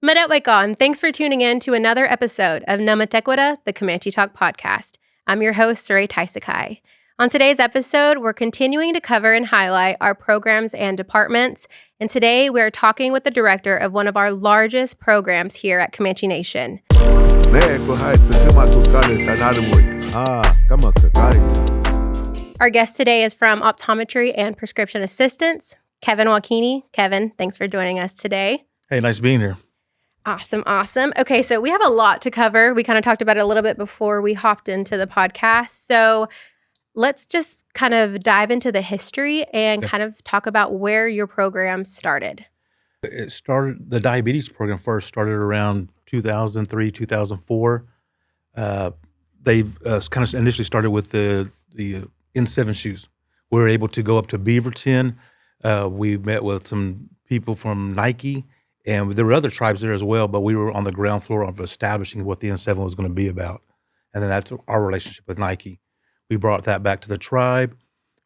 Madetwekon, thanks for tuning in to another episode of Namatekwada, the Comanche Talk podcast. I'm your host, Sarae Ticeahkie. On today's episode, we're continuing to cover and highlight our programs and departments, and today we're talking with the director of one of our largest programs here at Comanche Nation. Our guest today is from Optometry and Prescription Assistants, Kevin Wahkinney. Kevin, thanks for joining us today. Hey, nice being here. Awesome. Okay, so we have a lot to cover. We kind of talked about it a little bit before we hopped into the podcast. So let's just kind of dive into the history and kind of talk about where your program started. The diabetes program first started around 2003, 2004. They kind of initially started with the N7 shoes. We were able to go up to Beaverton. We met with some people from Nike. And there were other tribes there as well, but we were on the ground floor of establishing what the N7 was going to be about. And then that's our relationship with Nike. We brought that back to the tribe.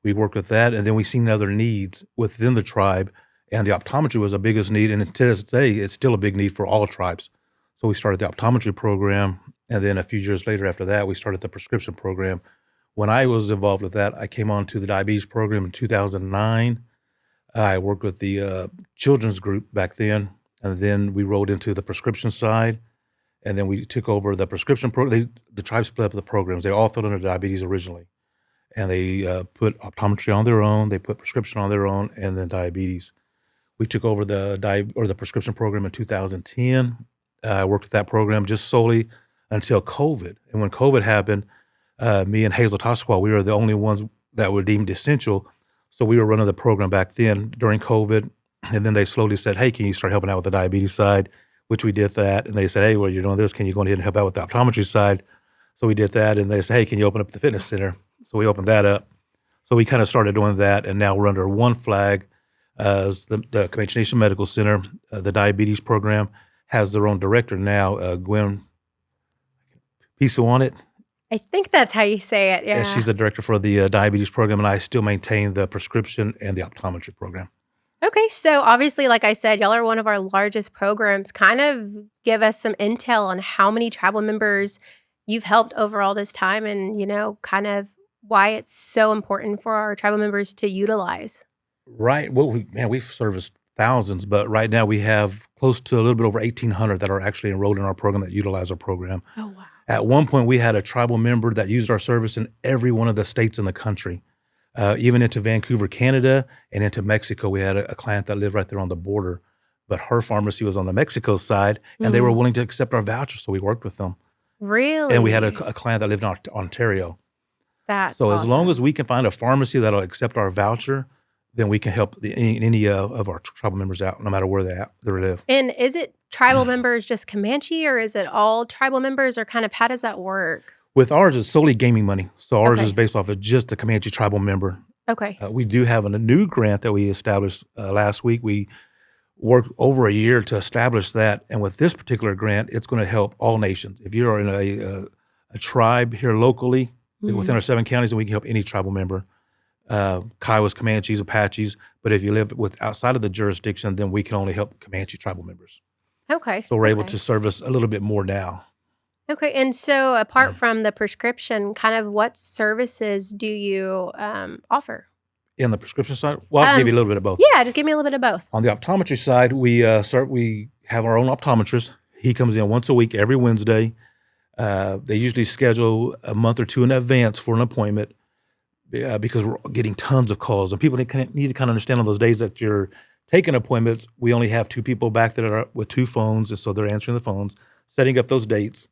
We worked with that, and then we seen other needs within the tribe, and the optometry was the biggest need, and to this day, it's still a big need for all tribes. So we started the optometry program, and then a few years later after that, we started the prescription program. When I was involved with that, I came on to the diabetes program in 2009. I worked with the children's group back then, and then we rolled into the prescription side, and then we took over the prescription program. The tribe split up the programs. They all fell under diabetes originally, and they put optometry on their own. They put prescription on their own, and then diabetes. We took over the prescription program in 2010. I worked with that program just solely until COVID. And when COVID happened, me and Hazel Tosqua, we were the only ones that were deemed essential. So we were running the program back then during COVID. And then they slowly said, hey, can you start helping out with the diabetes side? Which we did that. And they said, hey, well, you're doing this. Can you go ahead and help out with the optometry side? So we did that. And they said, hey, can you open up the fitness center? So we opened that up. So we kind of started doing that. And now we're under one flag as the Comanche Nation Medical Center. The diabetes program has their own director now, Gwen Piso. I think that's how you say it, yeah. And she's the director for the diabetes program. And I still maintain the prescription and the optometry program. Okay, so obviously, like I said, y'all are one of our largest programs. Kind of give us some intel on how many tribal members you've helped over all this time and, kind of why it's so important for our tribal members to utilize. Right. Well, we've serviced thousands, but right now we have close to a little bit over 1,800 that are actually enrolled in our program that utilize our program. Oh, wow. At one point, we had a tribal member that used our service in every one of the states in the country. Even into Vancouver, Canada, and into Mexico. We had a client that lived right there on the border, but her pharmacy was on the Mexico side, and they were willing to accept our voucher, so we worked with them. Really? And we had a client that lived in Ontario. That's so awesome. As long as we can find a pharmacy that'll accept our voucher, then we can help any of our tribal members out, no matter where they live. And is it tribal members just Comanche, or is it all tribal members, or kind of how does that work? With ours, it's solely gaming money. So ours is based off of just a Comanche tribal member. Okay. We do have a new grant that we established last week. We worked over a year to establish that. And with this particular grant, it's going to help all nations. If you're in a tribe here locally, within our 7 counties, then we can help any tribal member. Kiowas, Comanches, Apaches. But if you live outside of the jurisdiction, then we can only help Comanche tribal members. Okay. So we're able to service a little bit more now. Okay, and so apart from the prescription, kind of what services do you offer? In the prescription side? Well, I'll give you a little bit of both. Yeah, just give me a little bit of both. On the optometry side, we have our own optometrist. He comes in once a week, every Wednesday. They usually schedule a month or two in advance for an appointment because we're getting tons of calls. And people need to kind of understand on those days that you're taking appointments, we only have 2 people back that are with 2 phones, and so they're answering the phones, setting up those dates.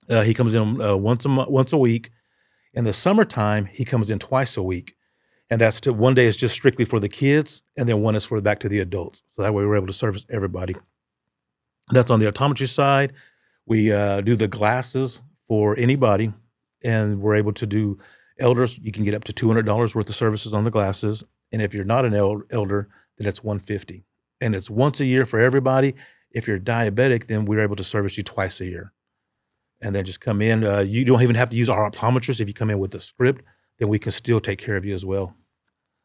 He comes in once a week. In the summertime, he comes in twice a week. And that's one day is just strictly for the kids, and then one is for back to the adults. So that way we're able to service everybody. That's on the optometry side. We do the glasses for anybody, and we're able to do elders. You can get up to $200 worth of services on the glasses. And if you're not an elder, then it's $150. And it's once a year for everybody. If you're diabetic, then we're able to service you twice a year. And then just come in. You don't even have to use our optometrist. If you come in with the script, then we can still take care of you as well.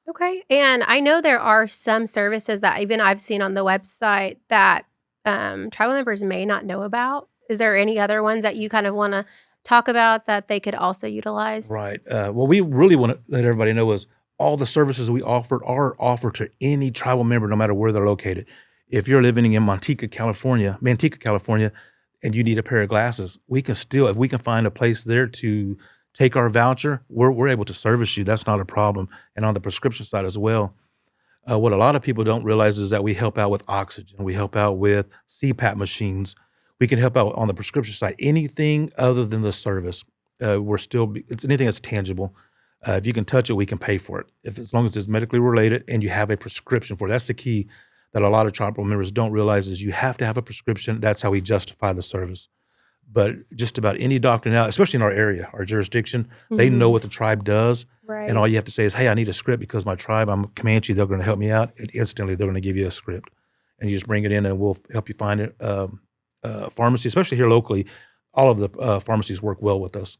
Okay. And I know there are some services that even I've seen on the website that tribal members may not know about? Is there any other ones that you kind of want to talk about that they could also utilize? Right. What we really want to let everybody know is all the services we offered are offered to any tribal member, no matter where they're located. If you're living in Manteca, California, and you need a pair of glasses, we can still, if we can find a place there to take our voucher, we're able to service you. That's not a problem. And on the prescription side as well, what a lot of people don't realize is that we help out with oxygen. We help out with CPAP machines. We can help out on the prescription side. Anything other than the service, it's anything that's tangible. If you can touch it, we can pay for it. As long as it's medically related and you have a prescription for it. That's the key that a lot of tribal members don't realize is you have to have a prescription. That's how we justify the service. But just about any doctor now, especially in our area, our jurisdiction, they know what the tribe does. Right. And all you have to say is, hey, I need a script because my tribe, I'm Comanche, they're going to help me out. And instantly they're going to give you a script. And you just bring it in and we'll help you find it. Pharmacy, especially here locally, all of the pharmacies work well with us.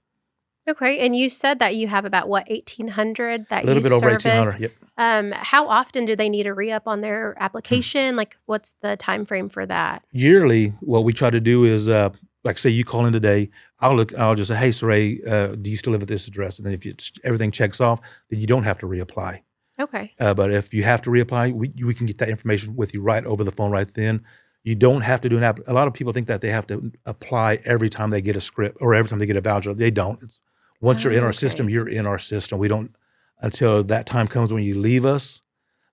Okay. And you said that you have about, 1,800 that A little you bit over service. 1,800, yep. How often do they need a re-up on their application? Like, what's the time frame for that? Yearly, what we try to do is, like say you call in today, I'll just say, hey, Sarae, do you still live at this address? And then if everything checks off, then you don't have to reapply. Okay. But if you have to reapply, we can get that information with you right over the phone right then. You don't have to do an app. A lot of people think that they have to apply every time they get a script or every time they get a voucher. They don't. Once you're in our system, you're in our system. We don't, until that time comes when you leave us,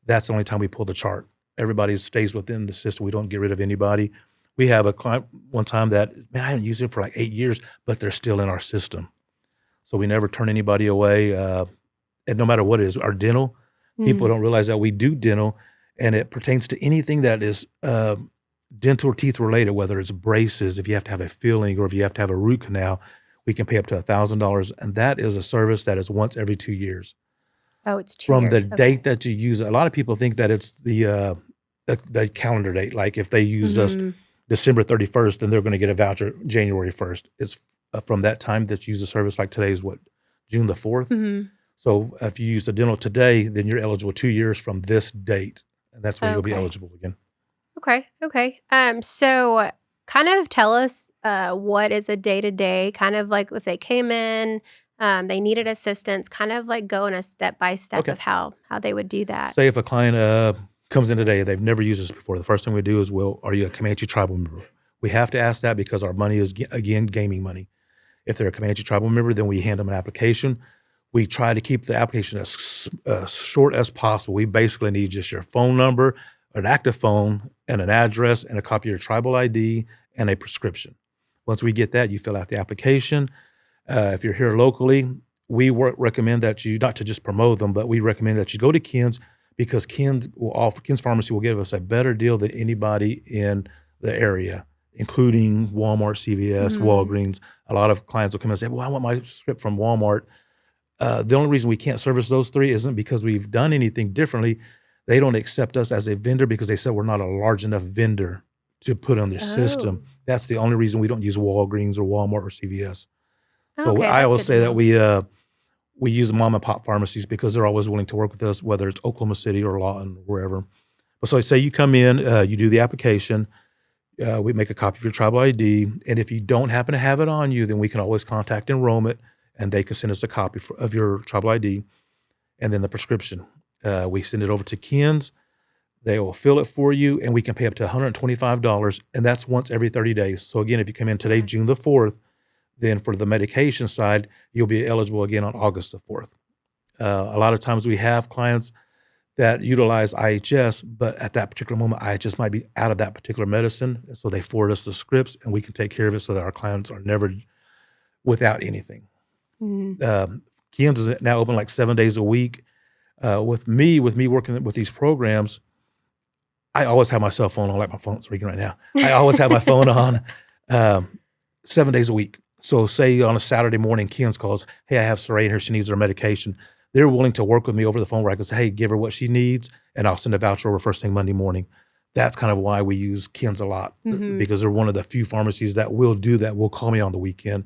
that's the only time we pull the chart. Everybody stays within the system. We don't get rid of anybody. We have a client one time that, man, I haven't used it for like 8 years, but they're still in our system. So we never turn anybody away. And no matter what it is, our dental, people don't realize that we do dental, and it pertains to anything that is dental or teeth related, whether it's braces, if you have to have a filling, or if you have to have a root canal, we can pay up to $1,000. And that is a service that is once every 2 years. Oh, it's 2 From years. the date that you use it. A lot of people think that it's the calendar date. Like if they used us December 31st, then they're going to get a voucher January 1st. It's from that time that you use the service. Like today is June the 4th. So if you use the dental today, then you're eligible 2 years from this date. And that's when you'll be eligible again. Okay. So kind of tell us what is a day-to-day, kind of like if they came in, they needed assistance, kind of like go in a step-by-step of how they would do that. Say if a client comes in today, they've never used this before, the first thing we do is, are you a Comanche tribal member? We have to ask that because our money is, again, gaming money. If they're a Comanche tribal member, then we hand them an application. We try to keep the application as short as possible. We basically need just your phone number, an active phone, and an address, and a copy of your tribal ID, and a prescription. Once we get that, you fill out the application. If you're here locally, we recommend that you, not to just promote them, but we recommend that you go to Ken's, because Ken's Pharmacy will give us a better deal than anybody in the area, including Walmart, CVS, Walgreens. A lot of clients will come and say, well, I want my script from Walmart. The only reason we can't service those three isn't because we've done anything differently. They don't accept us as a vendor because they said we're not a large enough vendor to put on their system. That's the only reason we don't use Walgreens or Walmart or CVS. So I always say that we use mom and pop pharmacies because they're always willing to work with us, whether it's Oklahoma City or Lawton or wherever. But so say you come in, you do the application, we make a copy of your tribal ID, and if you don't happen to have it on you, then we can always contact enrollment, and they can send us a copy of your tribal ID and then the prescription. We send it over to Ken's. They will fill it for you, and we can pay up to $125, and that's once every 30 days. So again, if you come in today, June the 4th, then for the medication side, you'll be eligible again on August the 4th. A lot of times we have clients that utilize IHS, but at that particular moment, IHS might be out of that particular medicine. So they forward us the scripts, and we can take care of it so that our clients are never without anything. Ken's is now open like 7 days a week. With me working with these programs, I always have my cell phone on, like my phone's ringing right now. I always have my phone on 7 days a week. So say on a Saturday morning, Ken's calls, hey, I have Sarae here, she needs her medication. They're willing to work with me over the phone where I can say, hey, give her what she needs, and I'll send a voucher over first thing Monday morning. That's kind of why we use Ken's a lot, because they're one of the few pharmacies that will do that. Will call me on the weekend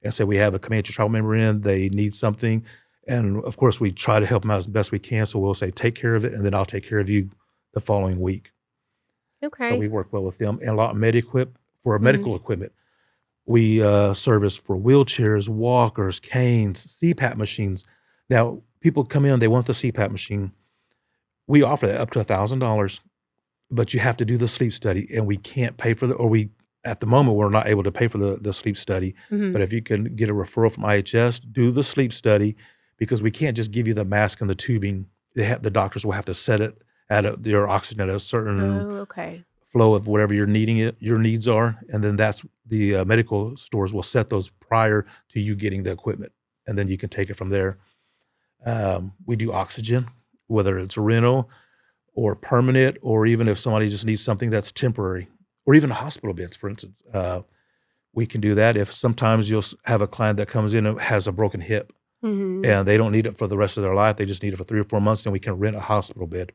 and say, we have a Comanche tribal member in, they need something. And of course, we try to help them out as best we can. So we'll say, take care of it, and then I'll take care of you the following week. Okay. So we work well with them. And a lot of for Mhm. medical equipment. We service for wheelchairs, walkers, canes, CPAP machines. Now, people come in, they want the CPAP machine. We offer that up to $1,000, but you have to do the sleep study, and we can't pay for at the moment, we're not able to pay for the sleep study. Mhm. But if you can get a referral from IHS, do the sleep study, because we can't just give you the mask and the tubing. The doctors will have to set it your oxygen at a certain Oh, okay. flow of whatever your needs are, and then that's the medical stores will set those prior to you getting the equipment, and then you can take it from there. We do oxygen, whether it's rental or permanent, or even if somebody just needs something that's temporary, or even hospital beds, for instance. We can do that. If sometimes you'll have a client that comes in and has a broken hip, Mhm. and they don't need it for the rest of their life, they just need it for 3 or 4 months, then we can rent a hospital bed.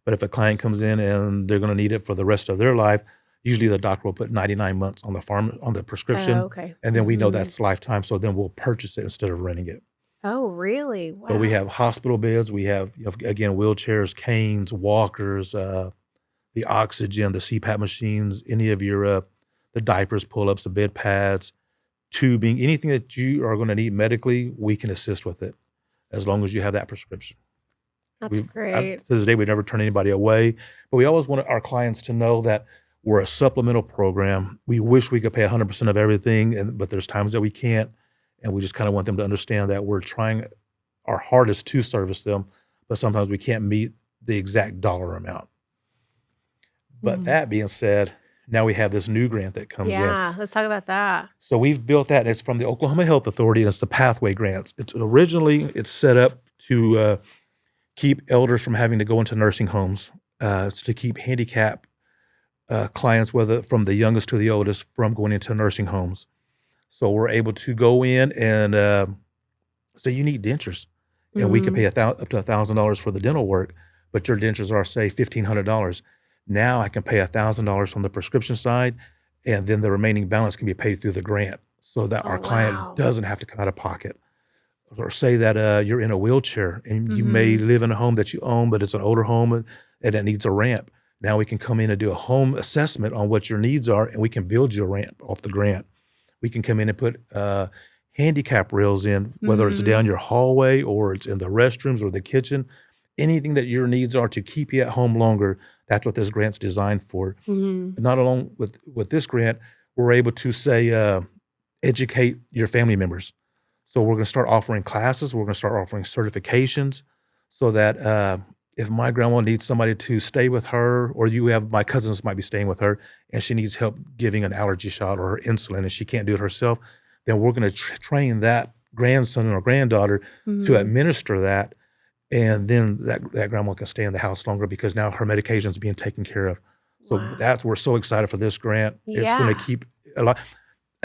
But if a client comes in and they're gonna need it for the rest of their life, usually the doctor will put 99 months on the Oh, prescription, okay. and then we know Mhm. that's lifetime, so then we'll purchase it instead of renting it. Oh, really? But we Wow. have hospital beds, we have, again, wheelchairs, canes, walkers, the oxygen, the CPAP machines, any of the diapers, pull-ups, the bed pads, tubing, anything that you are gonna need medically, we can assist with it, as long as you have that prescription. That's To great. this day, we never turn anybody away, but we always want our clients to know that we're a supplemental program. We wish we could pay 100% of everything, but there's times that we can't, and we just kinda want them to understand that we're trying our hardest to service them, but sometimes we can't meet the exact dollar amount. But Mhm. that being said, now we have this new grant that comes in. Yeah, let's talk about that. So we've built that, and it's from the Oklahoma Health Authority, and it's the Pathway Grants. It's set up to, keep elders from having to go into nursing homes. It's to keep handicapped, clients, whether from the youngest to the oldest, from going into nursing homes. So we're able to go in and, say you need dentures, and we can Mhm. pay up to $1,000 for the dental work, but your dentures are, say, $1,500. Now I can pay $1,000 from the prescription side, and then the remaining balance can be paid through the grant, so that Oh, our client wow. doesn't have to come out of pocket. Or say that, you're in a wheelchair and you may Mhm. live in a home that you own, but it's an older home and it needs a ramp. Now we can come in and do a home assessment on what your needs are, and we can build you a ramp off the grant. We can come in and put, handicap rails in, whether it's Mhm. down your hallway or it's in the restrooms or the kitchen. Anything that your needs are to keep you at home longer, that's what this grant's designed for. Mhm. Not alone with this grant, we're able to say, educate your family members. So we're gonna start offering classes, we're gonna start offering certifications so that, if my grandma needs somebody to stay with her, or my cousins might be staying with her, and she needs help giving an allergy shot or her insulin and she can't do it herself, then we're gonna train that grandson or granddaughter to Mhm. administer that, and then that grandma can stay in the house longer because now her medication is being taken care of. So Wow. we're so excited for this grant. It's gonna Yeah. keep a lot.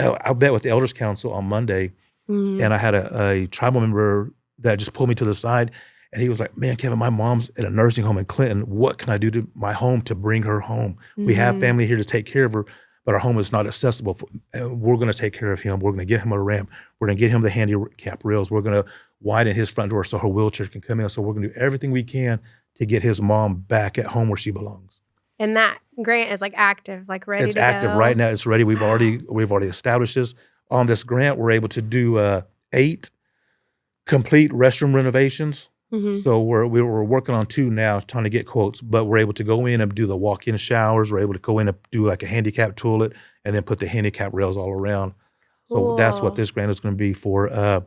I met with the Elders Council on Monday, Mhm. and I had a tribal member that just pulled me to the side, and he was like, "Man, Kevin, my mom's in a nursing home in Clinton. What can I do to my home to bring her home? We have Mhm. family here to take care of her, but our home is not accessible and we're gonna take care of him. We're gonna get him a ramp. We're gonna get him the handicap rails. We're gonna widen his front door so her wheelchair can come in. So we're gonna do everything we can to get his mom back at home where she belongs." And that grant is, like, active, like, ready It's to active right go? now. It's ready. Wow. We've already established this. On this grant, we're able to do, 8 complete restroom renovations. Mhm. So we're working on 2 now, trying to get quotes, but we're able to go in and do the walk-in showers. We're able to go in and do, like, a handicap toilet and then put the handicap rails all around. So that's what Cool. this grant is gonna be for,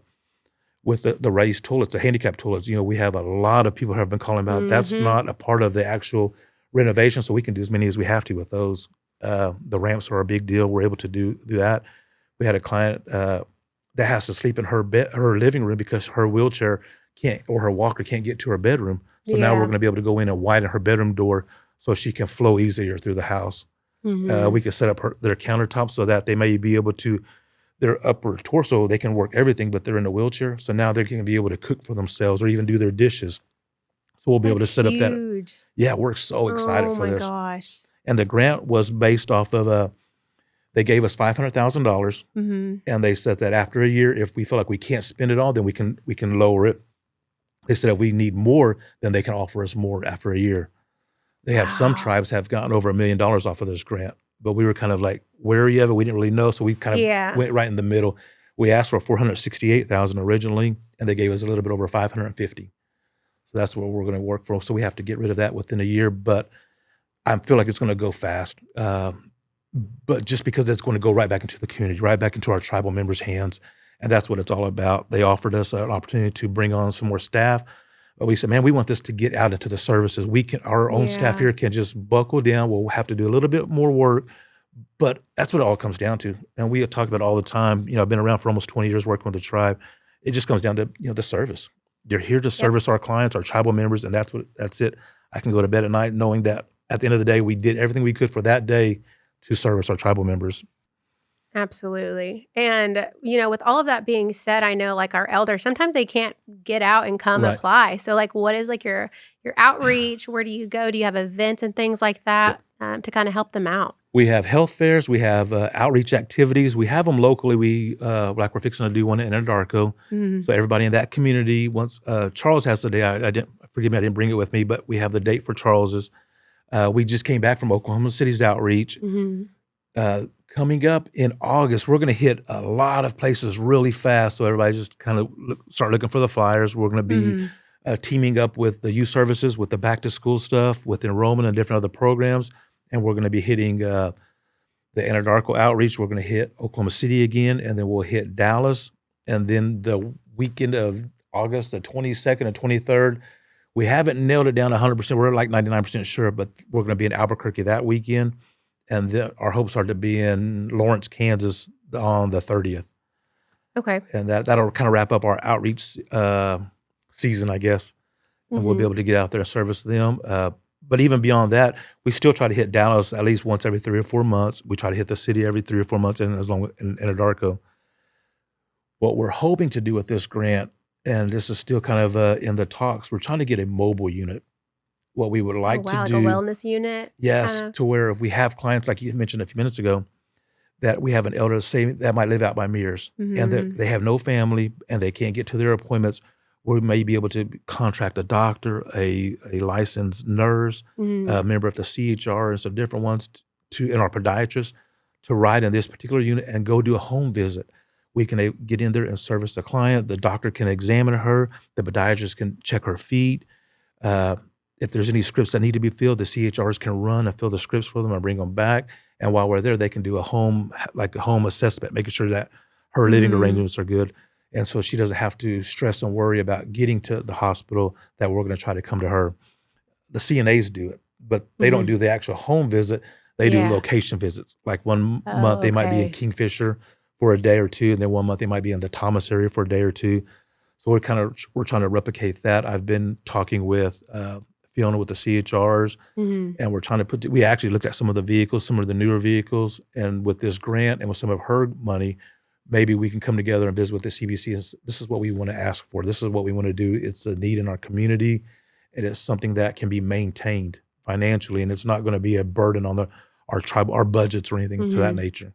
with the raised toilets, the handicap toilets. We have a lot of people have been calling about that's Mhm. not a part of the actual renovation, so we can do as many as we have to with those. The ramps are a big deal. We're able to do that. We had a client, that has to sleep in her living room because her wheelchair can't or her walker can't get to her bedroom. So now we're Yeah. gonna be able to go in and widen her bedroom door so she can flow easier through the house. Mhm. We can set up their countertops so that they may be able to their upper torso, they can work everything, but they're in a wheelchair. So now they're gonna be able to cook for themselves or even do their dishes. So we'll be able to That's set up that. huge. Yeah, we're so excited Oh for my this. gosh. And the grant was based off of, they gave us $500,000, Mhm. and they said that after a year, if we feel like we can't spend it all, then we can lower it. They said if we need more, then they can offer us more after a year. They have some Wow. tribes have gotten over $1 million off of this grant, but we were kind of like wary of it. We didn't really know, so we kind of Yeah. went right in the middle. We asked for 468,000 originally, and they gave us a little bit over 550. So that's what we're going to work for. So we have to get rid of that within a year, but I feel like it's going to go fast. But just because it's going to go right back into the community, right back into our tribal members' hands, and that's what it's all about. They offered us an opportunity to bring on some more staff, but we said, man, we want this to get out into the services. Our own staff Yeah. here can just buckle down. We'll have to do a little bit more work, but that's what it all comes down to. And we talk about it all the time. I've been around for almost 20 years working with the tribe. It just comes down to, the service. They're here to Yep. service our clients, our tribal members, and that's it. I can go to bed at night knowing that at the end of the day, we did everything we could for that day to service our tribal members. Absolutely. And, with all of that being said, I know like our elders, sometimes they can't get out and come Right. apply. So like what is like your outreach? Where do you go? Do you have events and things like that to kind of help them out? We have health fairs. We have outreach activities. We have them locally. Like we're fixing to do one in Anadarko. Mhm. So everybody in that community, once Charles has the day, I didn't, forgive me, I didn't bring it with me, but we have the date for Charles's. We just came back from Oklahoma City's outreach. Mhm. Coming up in August, we're going to hit a lot of places really fast. So everybody just kind of start looking for the flyers. We're going to be Mhm. teaming up with the youth services, with the back to school stuff, with enrollment and different other programs. And we're going to be hitting the Anadarko outreach. We're going to hit Oklahoma City again, and then we'll hit Dallas. And then the weekend of August, the 22nd and 23rd, we haven't nailed it down 100%. We're like 99% sure, but we're going to be in Albuquerque that weekend. And then our hopes are to be in Lawrence, Kansas on the 30th. Okay. And that'll kind of wrap up our outreach season, I guess. And we'll be Mhm. able to get out there and service them. But even beyond that, we still try to hit Dallas at least once every 3 or 4 months. We try to hit the city every 3 or 4 months, and as long in Anadarko. What we're hoping to do with this grant, and this is still kind of in the talks, we're trying to get a mobile unit. What we would Oh like to wow, like a do, wellness unit yes, kind of. to where if we have clients like you mentioned a few minutes ago, that we have an elder, say, that might live out by Mears, and that Mhm. they have no family and they can't get to their appointments, we may be able to contract a doctor, a licensed nurse, Mhm. a member of the CHR, and some different ones and our podiatrist to ride in this particular unit and go do a home visit. We can get in there and service the client. The doctor can examine her. The podiatrist can check her feet. Uh, if there's any scripts that need to be filled, the CHRs can run and fill the scripts for them and bring them back. And while we're there, they can do a home assessment, making sure that her living Mhm. arrangements are good. And so she doesn't have to stress and worry about getting to the hospital, that we're going to try to come to her. The CNAs do it, but they don't Mhm. do the actual home visit. They do Yeah. location visits. Like one month Oh, they might be in okay. Kingfisher for a day or two, and then one month they might be in the Thomas area for a day or two. So we're trying to replicate that. I've been talking with Fiona with the CHRs, Mhm. and we're trying to we actually looked at some of the vehicles, some of the newer vehicles, and with this grant and with some of her money, maybe we can come together and visit with the CBC. And this is what we want to ask for. This is what we want to do. It's a need in our community. It is something that can be maintained financially, and it's not going to be a burden on our tribe, our budgets or anything to that Mhm. nature.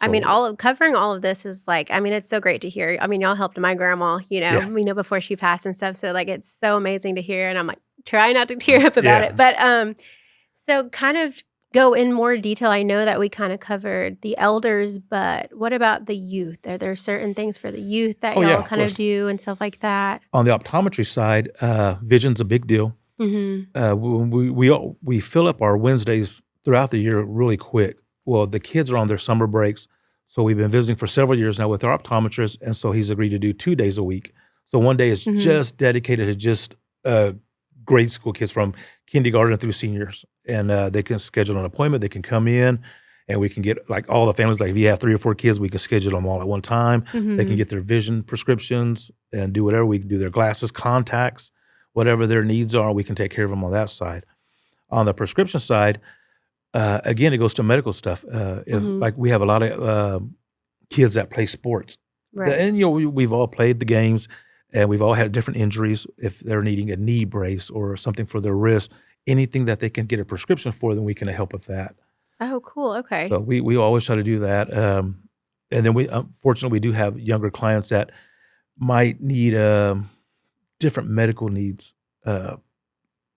I mean, So covering all of this is like, I mean, it's so great to hear. I mean, y'all helped my grandma, yeah, before she passed and stuff. So like, it's so amazing to hear. And I'm like, try not to tear up about yeah. it. But so kind of go in more detail. I know that we kind of covered the elders, but what about the youth? Are there certain things for the youth that Oh yeah, y'all of kind of course. do and stuff like that? On the optometry side, vision's a big deal. Mm-hmm. We fill up our Wednesdays throughout the year really quick. Well, the kids are on their summer breaks, so we've been visiting for several years now with our optometrist, and so he's agreed to do 2 days a week. So one day is Mm-hmm. just dedicated to just grade school kids from kindergarten through seniors, and they can schedule an appointment. They can come in, and we can get like all the families. Like if you have 3 or 4 kids, we can schedule them all at one time. They can Mm-hmm. get their vision prescriptions and do whatever. We can do their glasses, contacts, whatever their needs are. We can take care of them on that side. On the prescription side, again, it goes to medical stuff. If Mm-hmm. like we have a lot of kids that play sports, Right. and we've all played the games, and we've all had different injuries. If they're needing a knee brace or something for their wrist, anything that they can get a prescription for, then we can help with that. Oh, cool. Okay. So we always try to do that. And then we unfortunately we do have younger clients that might need different medical needs.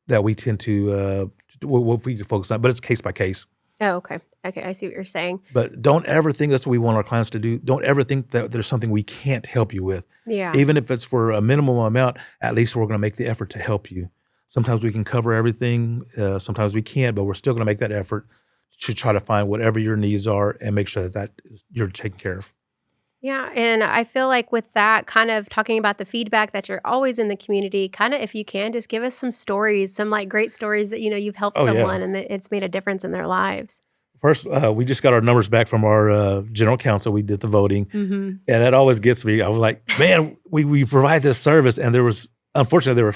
that we tend to what we can focus on, but it's case by case. Oh, okay. Okay, I see what you're saying. But don't ever think that's what we want our clients to do. Don't ever think that there's something we can't help you with. Yeah. Even if it's for a minimum amount, at least we're going to make the effort to help you. Sometimes we can cover everything. Sometimes we can't, but we're still going to make that effort to try to find whatever your needs are and make sure that you're taken care of. Yeah, and I feel like with that, kind of talking about the feedback that you're always in the community, kind of if you can, just give us some stories, some like great stories that, you've helped Oh, yeah. someone and that it's made a difference in their lives. First, we just got our numbers back from our general counsel. We did the voting, and that always gets me. I was like, man, we provide this service, and unfortunately, there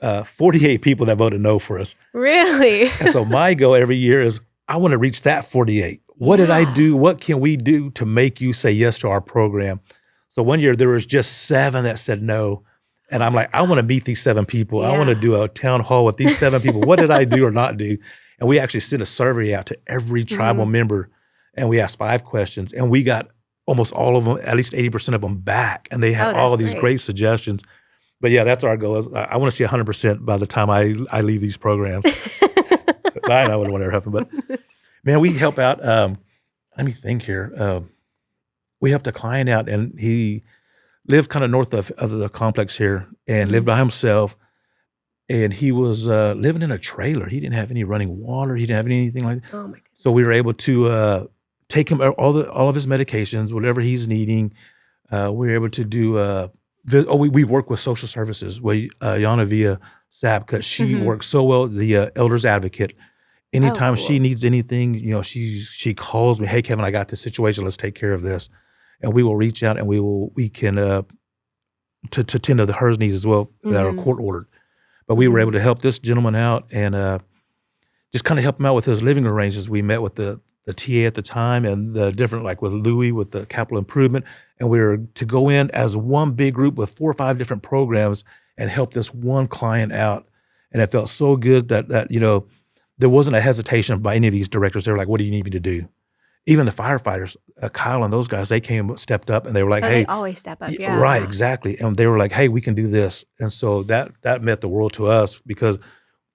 were 48 people that voted no for us. Really? And so my goal every year is I want to reach that 48. What did I do? What can we do to make you say yes to our program? So one year there was just 7 that said no. And I'm like, I want to meet these 7 people. I want to do a town hall with these 7 people. What did I do or not do? And we actually sent a survey out to every tribal member, and we asked 5 questions, and we got almost all of them, at least 80% of them back. And they had all of these great suggestions. But yeah, that's our goal. I want to see 100% by the time I leave these programs. I know it won't ever happen, but man, we help out. Let me think here. We helped a client out, and he lived kind of north of the complex here and lived by himself. And he was living in a trailer. He didn't have any running water. He didn't have anything like that. Oh my goodness. So we were able to take him all of his medications, whatever he's needing. We were able to do. We work with social services. Yana via SAP, because she works so well. The elders advocate. Anytime she needs anything, she calls me. Hey, Kevin, I got this situation. Let's take care of this, and we will reach out and we can to tend to her needs as well that are court ordered. But we were able to help this gentleman out and just kind of help him out with his living arrangements. We met with the TA at the time and the different, like with Louis with the capital improvement, and we were to go in as one big group with 4 or 5 different programs and help this one client out. And it felt so good that there wasn't a hesitation by any of these directors. They were like, what do you need me to do? Even the firefighters, Kyle and those guys, they stepped up, and they were like, hey. They always step up, yeah. Right, exactly. And they were like, hey, we can do this. And so that meant the world to us, because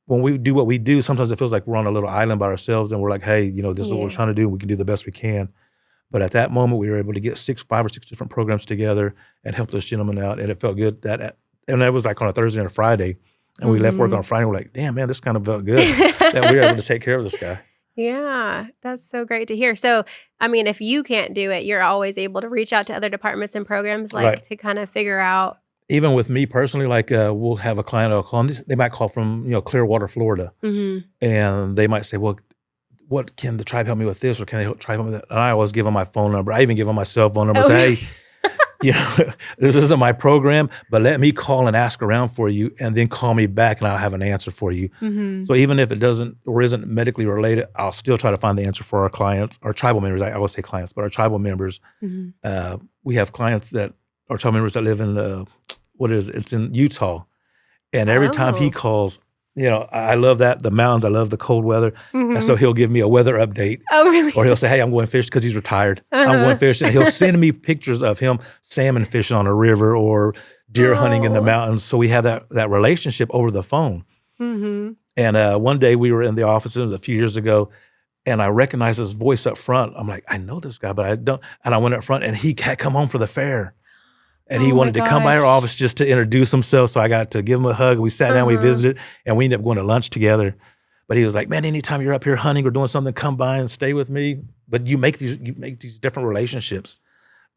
when we do what we do, sometimes it feels like we're on a little island by ourselves, and we're like, hey, this is what we're trying to do, and we can do the best we can. But at that moment, we were able to get 5 or 6 different programs together and help this gentleman out, and it felt good. And that was like on a Thursday and a Friday. And we left work on Friday. We're like, damn, man, this kind of felt good that we were able to take care of this guy. Yeah, that's so great to hear. So, I mean, if you can't do it, you're always able to reach out to other departments and programs, to kind of figure out. Even with me personally, we'll have a client I'll call, and they might call from Clearwater, Florida, and they might say, well, what can the tribe help me with this, or can the tribe help me with that? And I always give them my phone number. I even give them my cell phone number. Say, hey, this isn't my program, but let me call and ask around for you, and then call me back, and I'll have an answer for you. So even if it doesn't or isn't medically related, I'll still try to find the answer for our clients, our tribal members. I always say clients, but our tribal members. We have clients that are tribal members that live in it's in Utah, and every time he calls, I love that, the mountains, I love the cold weather, and so he'll give me a weather update. Oh, really? Or he'll say, hey, I'm going fishing, because he's retired. I'm going fishing. And he'll send me pictures of him salmon fishing on a river or deer hunting in the mountains. So we have that relationship over the phone. And one day we were in the office, it was a few years ago, and I recognized his voice up front. I'm like, I know this guy, but I don't. And I went up front, and he had come home for the fair. And he wanted to come by our office just to introduce himself. So I got to give him a hug. We sat down, we visited, and we ended up going to lunch together. But he was like, man, anytime you're up here hunting or doing something, come by and stay with me. But you make these different relationships.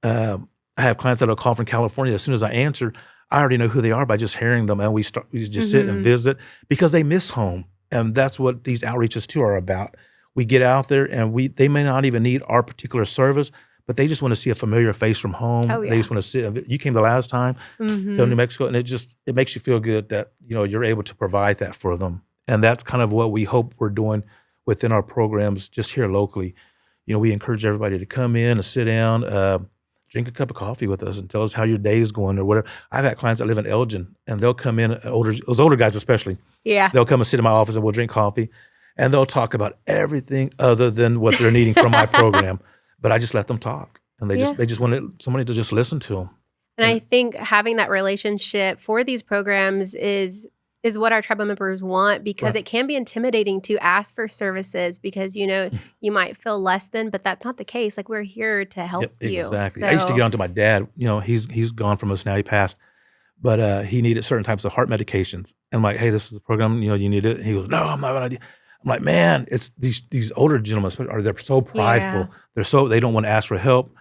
I have clients that will call from California. As soon as I answer, I already know who they are by just hearing them. And we just sit and visit, because they miss home. And that's what these outreaches too are about. We get out there, and they may not even need our particular service, but they just want to see a familiar face from home. Oh, yeah. They just want to see. You came the last time to New Mexico, and it makes you feel good that you're able to provide that for them. And that's kind of what we hope we're doing within our programs just here locally. We encourage everybody to come in and sit down, drink a cup of coffee with us, and tell us how your day is going or whatever. I've had clients that live in Elgin, and they'll come in, those older guys especially. Yeah. They'll come and sit in my office, and we'll drink coffee, and they'll talk about everything other than what they're needing from my program. But I just let them talk, and they just wanted somebody to just listen to them. And I think having that relationship for these programs is is what our tribal members want, because Right. it can be intimidating to ask for services because, you might feel less than, but that's not the case. Like, we're here to help Yep, you. exactly. I used to get So, onto my dad, he's gone from us now, he passed, but, he needed certain types of heart medications. And I'm like, "Hey, this is a program, you need it." And he goes, "No, I'm not gonna do." I'm like, "Man, it's these older gentlemen, they're so yeah. prideful. They don't wanna ask for help."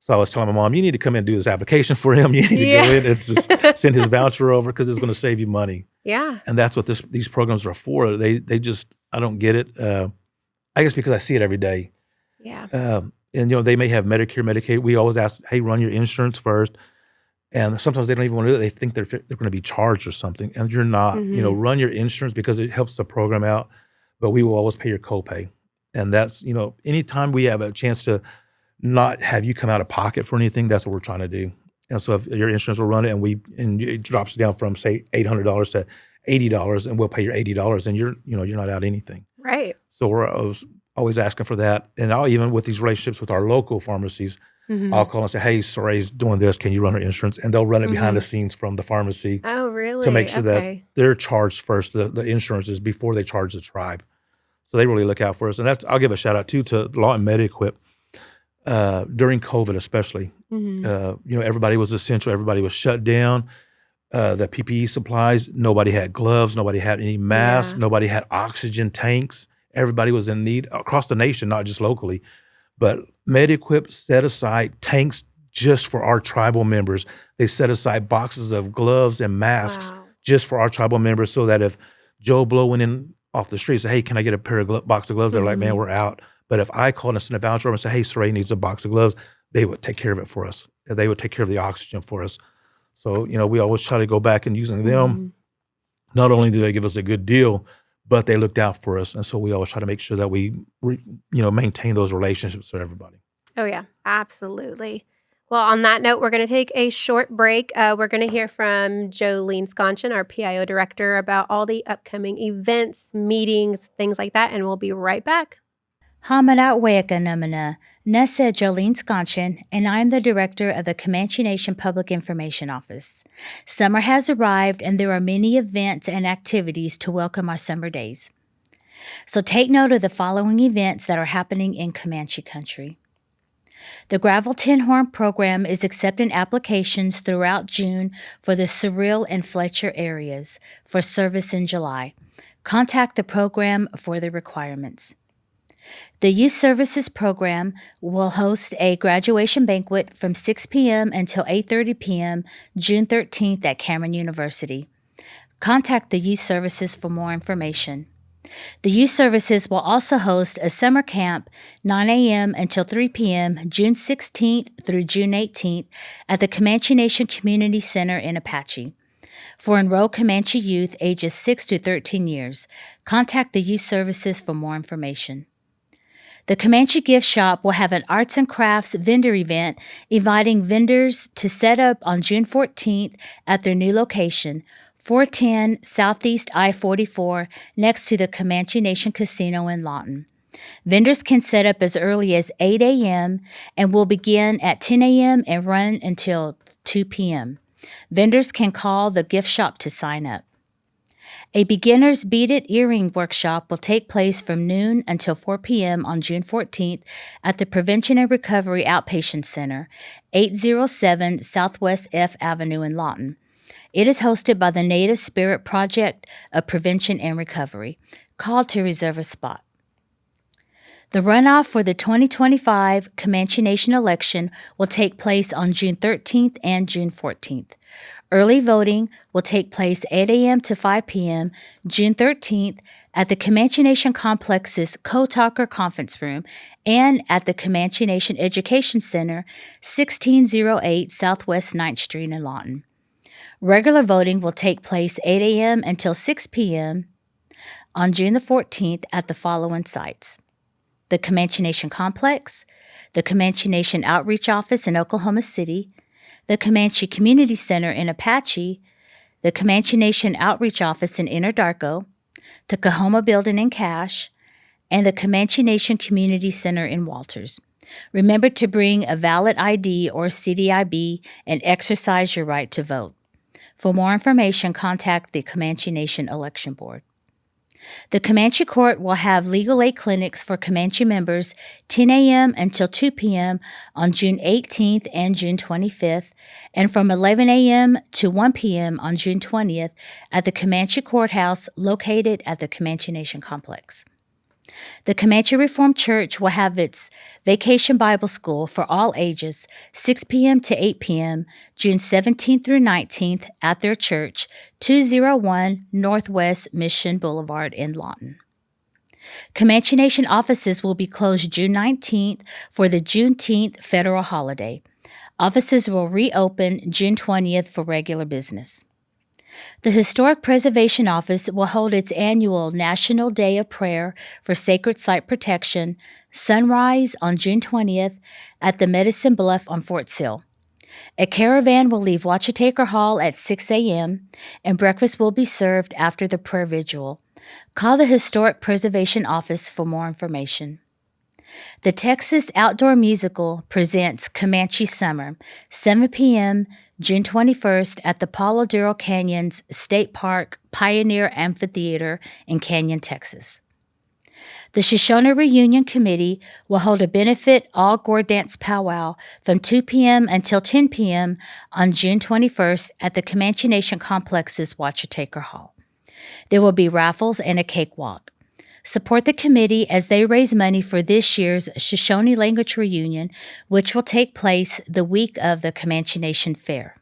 So I was telling my mom, "You need to come in and do this application for him. You need to go Yeah. in and just send his voucher over because it's gonna save you money." Yeah. And that's what these programs are for. They just I don't get it. I guess because I see it every day. Yeah. And, they may have Medicare, Medicaid. We always ask, "Hey, run your insurance first." And sometimes they don't even wanna do it. They think they're gonna be charged or something, and you're not. Mhm. Run your insurance because it helps the program out, but we will always pay your copay. And that's, anytime we have a chance to not have you come out of pocket for anything, that's what we're trying to do. And so if your insurance will run it and it drops down from, say, $800 to $80, and we'll pay your $80, and you're not out anything. Right. So I was always asking for that. And I'll even with these relationships with our local pharmacies, I'll Mhm. call and say, "Hey, Sarae's doing this. Can you run her insurance?" And they'll run it behind the Mhm. scenes from the pharmacy Oh, to make really? sure that Okay. they're charged first, the insurances, before they charge the tribe. So they really look out for us. And I'll give a shout out too to Law and Med-Equip, during COVID especially. Mhm. Everybody was essential. Everybody was shut down. The PPE supplies, nobody had gloves, nobody had any masks, Yeah. nobody had oxygen tanks. Everybody was in need across the nation, not just locally. But MedEquip set aside tanks just for our tribal members. They set aside boxes of gloves and masks Wow. just for our tribal members, so that if Joe Blow went in off the street and said, "Hey, can I get a pair of box of gloves?" They're like, "Man, Mhm. we're out." But if I called and sent a voucher over and said, "Hey, Sarae needs a box of gloves," they would take care of it for us. They would take care of the oxygen for us. So, we always try to go back and using them. Mhm. Not only do they give us a good deal, but they looked out for us. And so we always try to make sure that we maintain those relationships with everybody. Oh, yeah. Absolutely. Well, on that note, we're going to take a short break. We're going to hear from Jolene Sconchin, our PIO director, about all the upcoming events, meetings, things like that, and we'll be right back. Hamadat Weakanamana, Nessa Jolene Sconchin, and I am the director of the Comanche Nation Public Information Office. Summer has arrived, and there are many events and activities to welcome our summer days. So take note of the following events that are happening in Comanche country. The Gravel Tin Horn program is accepting applications throughout June for the Surreal and Fletcher areas for service in July. Contact the program for the requirements. The Youth Services Program will host a graduation banquet from 6 p.m. until 8:30 p.m. June 13th at Cameron University. Contact the Youth Services for more information. The Youth Services will also host a summer camp 9 a.m. until 3 p.m. June 16th through June 18th at the Comanche Nation Community Center in Apache. For enrolled Comanche youth ages 6 to 13 years, contact the Youth Services for more information. The Comanche Gift Shop will have an arts and crafts vendor event inviting vendors to set up on June 14th at their new location, 410 Southeast I-44, next to the Comanche Nation Casino in Lawton. Vendors can set up as early as 8 a.m. and will begin at 10 a.m. and run until 2 p.m. Vendors can call the gift shop to sign up. A beginner's beaded earring workshop will take place from noon until 4 p.m. on June 14th at the Prevention and Recovery Outpatient Center, 807 Southwest F Avenue in Lawton. It is hosted by the Native Spirit Project of Prevention and Recovery. Call to reserve a spot. The runoff for the 2025 Comanche Nation election will take place on June 13th and June 14th. Early voting will take place 8 a.m. to 5 p.m. June 13th at the Comanche Nation Complex's Co-Talker Conference Room and at the Comanche Nation Education Center, 1608 Southwest 9th Street in Lawton. Regular voting will take place 8 a.m. until 6 p.m. on June the 14th at the following sites: the Comanche Nation Complex, the Comanche Nation Outreach Office in Oklahoma City, the Comanche Community Center in Apache, the Comanche Nation Outreach Office in Anadarko, the Kahoma Building in Cache, and the Comanche Nation Community Center in Walters. Remember to bring a valid ID or CDIB and exercise your right to vote. For more information, contact the Comanche Nation Election Board. The Comanche Court will have legal aid clinics for Comanche members 10 a.m. until 2 p.m. on June 18th and June 25th, and from 11 a.m. to 1 p.m. on June 20th at the Comanche Courthouse located at the Comanche Nation Complex. The Comanche Reformed Church will have its Vacation Bible School for all ages, 6 p.m. to 8 p.m., June 17th through 19th at their church, 201 Northwest Mission Boulevard in Lawton. Comanche Nation offices will be closed June 19th for the Juneteenth federal holiday. Offices will reopen June 20th for regular business. The Historic Preservation Office will hold its annual National Day of Prayer for Sacred Site Protection, sunrise on June 20th at the Medicine Bluff on Fort Sill. A caravan will leave Watchataker Hall at 6 a.m., and breakfast will be served after the prayer vigil. Call the Historic Preservation Office for more information. The Texas Outdoor Musical presents Comanche Summer, 7 p.m., June 21st at the Palo Duro Canyons State Park Pioneer Amphitheater in Canyon, Texas. The Shoshone Reunion Committee will hold a benefit all-gore dance powwow from 2 p.m. until 10 p.m. on June 21st at the Comanche Nation Complex's Watchataker Hall. There will be raffles and a cakewalk. Support the committee as they raise money for this year's Shoshone Language Reunion, which will take place the week of the Comanche Nation Fair.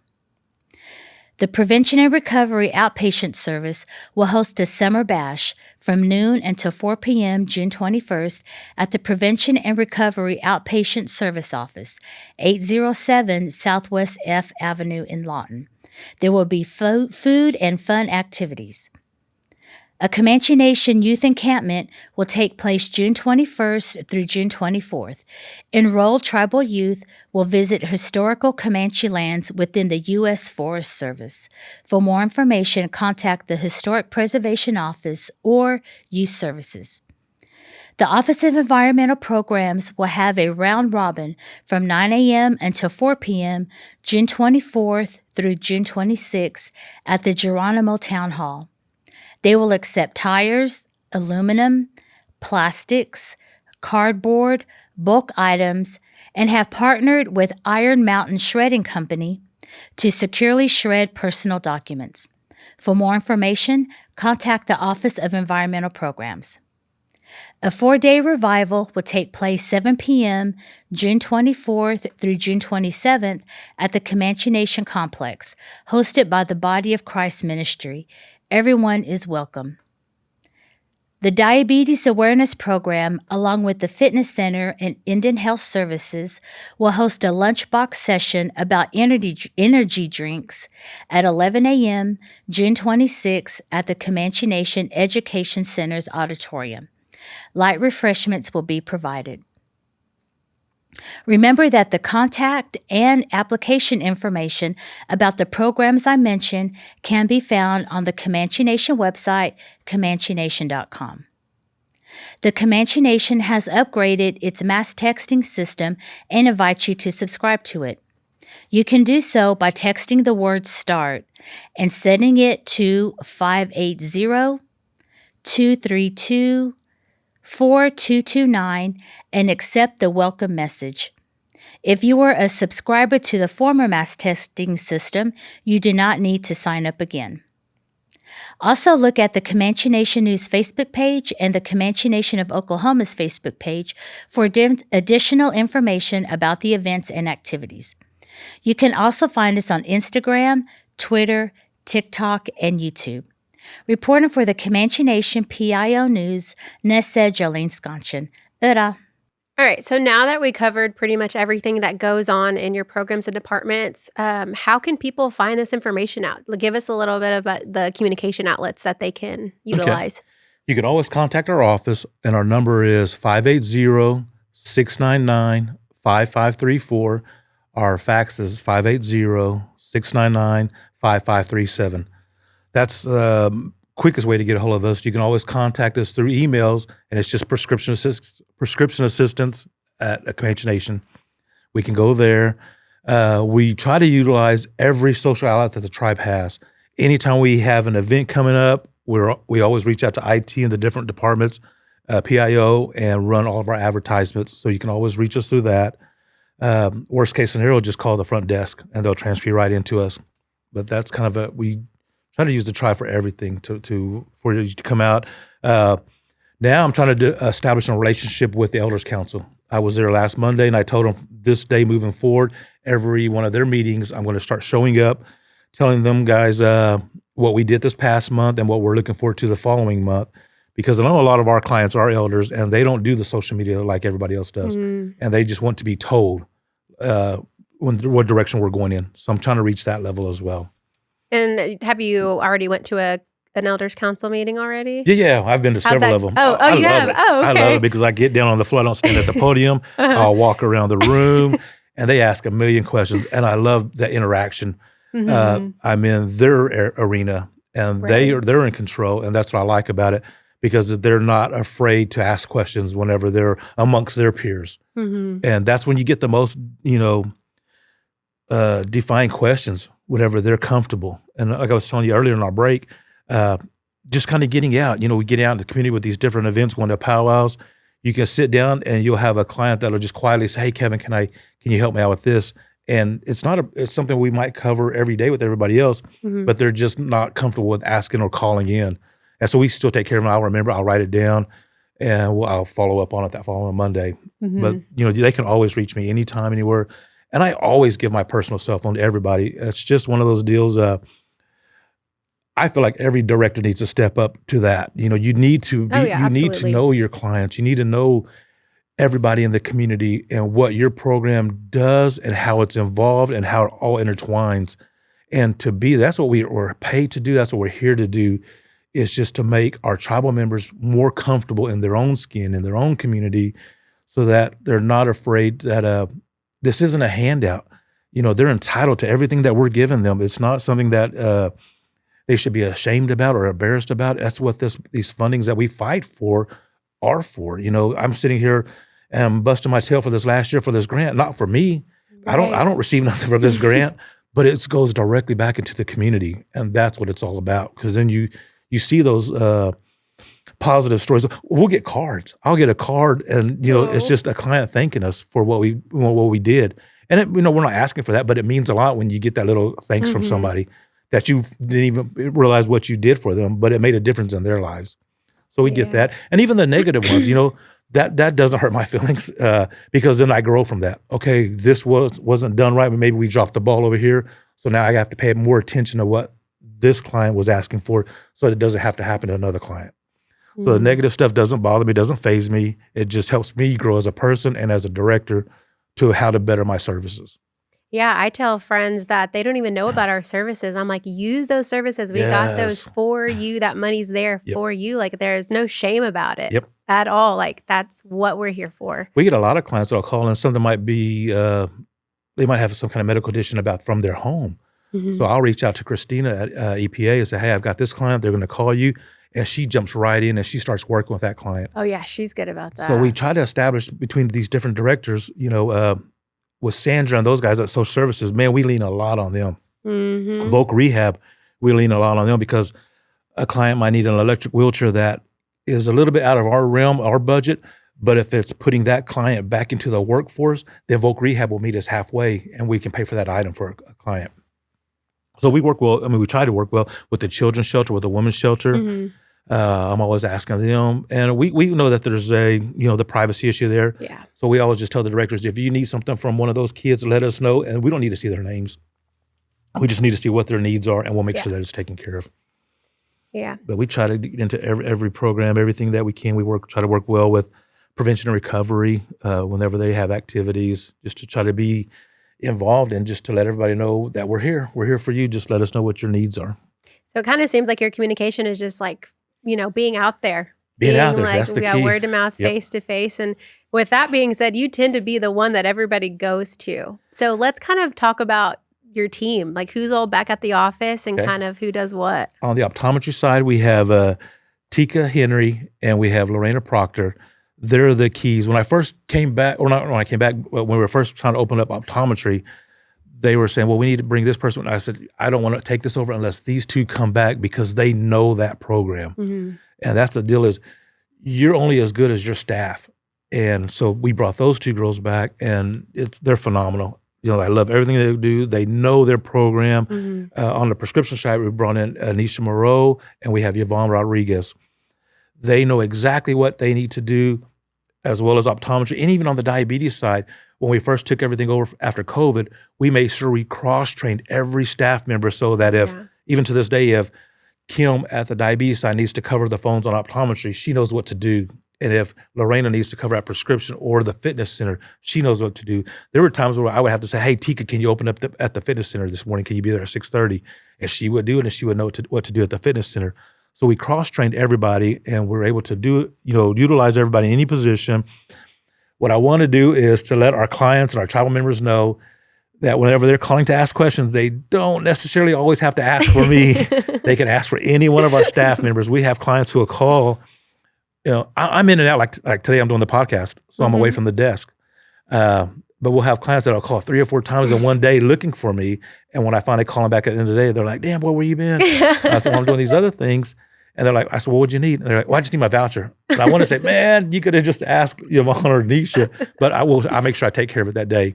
The Prevention and Recovery Outpatient Service will host a summer bash from noon until 4 p.m. June 21st at the Prevention and Recovery Outpatient Service Office, 807 Southwest F Avenue in Lawton. There will be food and fun activities. A Comanche Nation youth encampment will take place June 21st through June 24th. Enrolled tribal youth will visit historical Comanche lands within the U.S. Forest Service. For more information, contact the Historic Preservation Office or Youth Services. The Office of Environmental Programs will have a round robin from 9 a.m. until 4 p.m. June 24th through June 26th at the Geronimo Town Hall. They will accept tires, aluminum, plastics, cardboard, bulk items, and have partnered with Iron Mountain Shredding Company to securely shred personal documents. For more information, contact the Office of Environmental Programs. A 4-day revival will take place 7 p.m. June 24th through June 27th at the Comanche Nation Complex, hosted by the Body of Christ Ministry. Everyone is welcome. The Diabetes Awareness Program, along with the Fitness Center and Indian Health Services, will host a lunchbox session about energy drinks at 11 a.m. June 26 at the Comanche Nation Education Center's auditorium. Light refreshments will be provided. Remember that the contact and application information about the programs I mentioned can be found on the Comanche Nation website, ComancheNation.com. The Comanche Nation has upgraded its mass texting system and invites you to subscribe to it. You can do so by texting the word START and sending it to 580-232-4229 and accept the welcome message. If you were a subscriber to the former mass texting system, you do not need to sign up again. Also, look at the Comanche Nation News Facebook page and the Comanche Nation of Oklahoma's Facebook page for additional information about the events and activities. You can also find us on Instagram, Twitter, TikTok, and YouTube. Reporting for the Comanche Nation PIO News, Nessa Jolene-Sconchen. Ura. All right, so now that we covered pretty much everything that goes on in your programs and departments, how can people find this information out? Give us a little bit about the communication outlets that they can utilize. Okay. You can always contact our office, and our number is 580-699-5534. Our fax is 580-699-5537. That's the quickest way to get a hold of us. You can always contact us through emails, and it's just prescription assistance at Comanche Nation. We can go there. We try to utilize every social outlet that the tribe has. Anytime we have an event coming up, we always reach out to IT and the different departments, PIO, and run all of our advertisements. So you can always reach us through that. Worst case scenario, just call the front desk and they'll transfer you right into us. But that's kind of we try to use the try for everything for you to come out. Now I'm trying to establish a relationship with the Elders Council. I was there last Monday, and I told them this day moving forward, every one of their meetings, I'm going to start showing up, telling them guys what we did this past month and what we're looking forward to the following month. Because I know a lot of our clients are elders, and they don't do the social media like everybody else does. And they just want to be told what direction we're going in. So I'm trying to reach that level as well. And have you already went to an elders council meeting already? Yeah, I've been to several of them. Oh, you have? Oh, okay. I love it because I get down on the floor. I don't stand at the podium. I'll walk around the room, and they ask a million questions, and I love the interaction. I'm in their arena, and they're in control, and that's what I like about it, because they're not afraid to ask questions whenever they're amongst their peers. And that's when you get the most, defined questions, whenever they're comfortable. And like I was telling you earlier in our break, just kind of getting out. We get out in the community with these different events, going to powwows. You can sit down and you'll have a client that'll just quietly say, "Hey, Kevin, can you help me out with this?" And it's something we might cover every day with everybody else, but they're just not comfortable with asking or calling in. And so we still take care of them. I'll remember, I'll write it down, and I'll follow up on it that following Monday. But, they can always reach me anytime, anywhere. And I always give my personal cell phone to everybody. It's just one of those deals. I feel like every director needs to step up to that. You need to need to know your clients. You need to know everybody in the community and what your program does and how it's involved and how it all intertwines. And that's what we're paid to do. That's what we're here to do, is just to make our tribal members more comfortable in their own skin, in their own community, so that they're not afraid that this isn't a handout. They're entitled to everything that we're giving them. It's not something that they should be ashamed about or embarrassed about. That's what these fundings that we fight for are for. I'm sitting here and I'm busting my tail for this last year for this grant, not for me. Right. I don't receive nothing from this grant, but it goes directly back into the community, and that's what it's all about. Because then you see those positive stories. We'll get cards. I'll get a card, and it's just a client thanking us for what we did. And we're not asking for that, but it means a lot when you get that little thanks from somebody that you didn't even realize what you did for them, but it made a difference in their lives. So we get that. And even the negative ones, that doesn't hurt my feelings, because then I grow from that. Okay, this wasn't done right, but maybe we dropped the ball over here. So now I have to pay more attention to what this client was asking for, so it doesn't have to happen to another client. So the negative stuff doesn't bother me, doesn't faze me. It just helps me grow as a person and as a director to how to better my services. Yeah, I tell friends that they don't even know about our services. I'm like, use those services. We got those for you. That money's there for you. Like, there's no shame about it at all. Like, that's what we're here for. We get a lot of clients that'll call in. Something might be, they might have some kind of medical condition from their home. So I'll reach out to Christina at EPA and say, "Hey, I've got this client. They're going to call you." And she jumps right in and she starts working with that client. Oh, yeah, she's good about that. So we try to establish between these different directors, with Sandra and those guys at social services, man, we lean a lot on them. Voc Rehab, we lean a lot on them, because a client might need an electric wheelchair that is a little bit out of our realm, our budget. But if it's putting that client back into the workforce, then Voc Rehab will meet us halfway, and we can pay for that item for a client. So we work well. We try to work well with the children's shelter, with the women's shelter. I'm always asking them, and we know that there's the privacy issue there. Yeah. So we always just tell the directors, if you need something from one of those kids, let us know, and we don't need to see their names. We just need to see what their needs are, and we'll make sure that it's taken care of. Yeah. But we try to get into every program, everything that we can. We try to work well with prevention and recovery whenever they have activities, just to try to be involved and just to let everybody know that we're here. We're here for you. Just let us know what your needs are. So it kind of seems like your communication is just like, being out there. Being out there, like, that's the key. Word to mouth, face to face. And with that being said, you tend to be the one that everybody goes to. So let's kind of talk about your team, like who's all back at the office and kind of who does what. On the optometry side, we have Tika Henry and we have Lorena Proctor. They're the keys. When I first came back, or not when I came back, when we were first trying to open up optometry, they were saying, well, we need to bring this person. I said, I don't want to take this over unless these two come back because they know that program. And that's the deal is you're only as good as your staff. And so we brought those two girls back, and they're phenomenal. I love everything they do. They know their program. On the prescription side, we brought in Anisha Moreau, and we have Yvonne Rodriguez. They know exactly what they need to do, as well as optometry. And even on the diabetes side, when we first took everything over after COVID, we made sure we cross-trained every staff member so that even to this day, if Kim at the diabetes side needs to cover the phones on optometry, she knows what to do. And if Lorena needs to cover that prescription or the fitness center, she knows what to do. There were times where I would have to say, hey, Tika, can you open up at the fitness center this morning? Can you be there at 6:30? And she would do it, and she would know what to do at the fitness center. So we cross-trained everybody, and we're able to do, utilize everybody in any position. What I want to do is to let our clients and our tribal members know that whenever they're calling to ask questions, they don't necessarily always have to ask for me. They can ask for any one of our staff members. We have clients who will call. I'm in and out, like today I'm doing the podcast, so I'm away from the desk. But we'll have clients that will call 3 or 4 times in one day looking for me. And when I finally call them back at the end of the day, they're like, damn, boy, where you been? I said, well, I'm doing these other things. And they're like, I said, well, what'd you need? And they're like, well, I just need my voucher. And I want to say, man, you could have just asked Yvonne or Nisha, but I'll make sure I take care of it that day.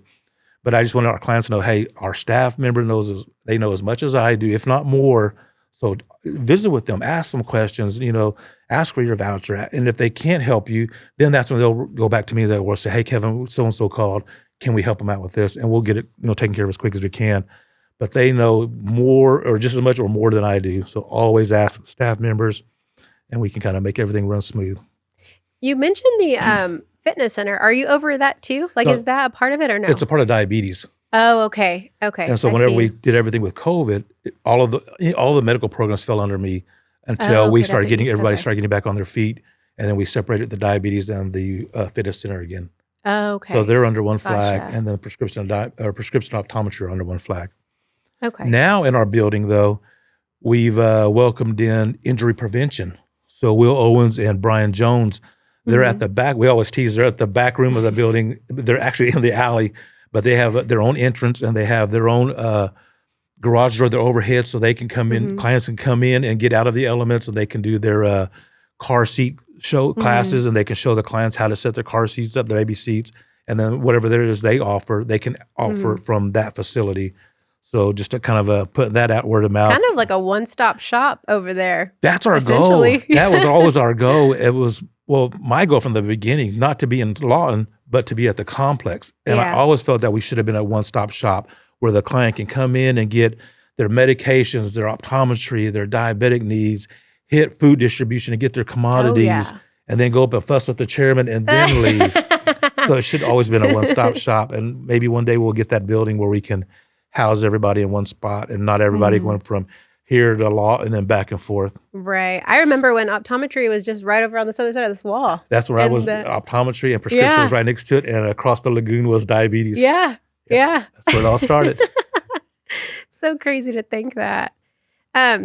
But I just want our clients to know, hey, our staff member they know as much as I do, if not more. So visit with them, ask them questions, ask for your voucher. And if they can't help you, then that's when they'll go back to me. They'll say, hey, Kevin, so-and-so called. Can we help them out with this? And we'll get it, taken care of as quick as we can. But they know more or just as much or more than I do. So always ask staff members, and we can kind of make everything run smooth. You mentioned the fitness center. Are you over that too? No, is that a part of it or no? It's a part of diabetes. Oh, okay. And so whenever we did everything with COVID, all the medical programs fell under me until we started getting back on their feet, and then we separated the diabetes and the fitness center again. Oh, okay. So they're under one flag, and then prescription optometry are under one flag. Okay. Now in our building, though, we've welcomed in injury prevention. So Will Owens and Brian Jones, they're at the back. We always tease they're at the back room of the building. They're actually in the alley. But they have their own entrance, and they have their own garage door, their overhead, so they can come in. Clients can come in and get out of the elements, and they can do their car seat show classes, and they can show the clients how to set their car seats up, the baby seats, and then whatever there is they can offer from that facility. So just to kind of put that out word of mouth. Kind of like a one-stop shop over there. That's our goal. That was always our goal. It was, my goal from the beginning, not to be in Lawton, but to be at the complex. And I always felt that we should have been a one-stop shop where the client can come in and get their medications, their optometry, their diabetic needs, hit food distribution and get their commodities, and then go up and fuss with the chairman and then leave. So it should always been a one-stop shop. And maybe one day we'll get that building where we can house everybody in one spot and not everybody going from here to law and then back and forth. Right. I remember when optometry was just right over on this other side of this wall. That's where I was, optometry and prescription was right next to it, and across the lagoon was diabetes. Yeah. That's where it all started. So crazy to think that.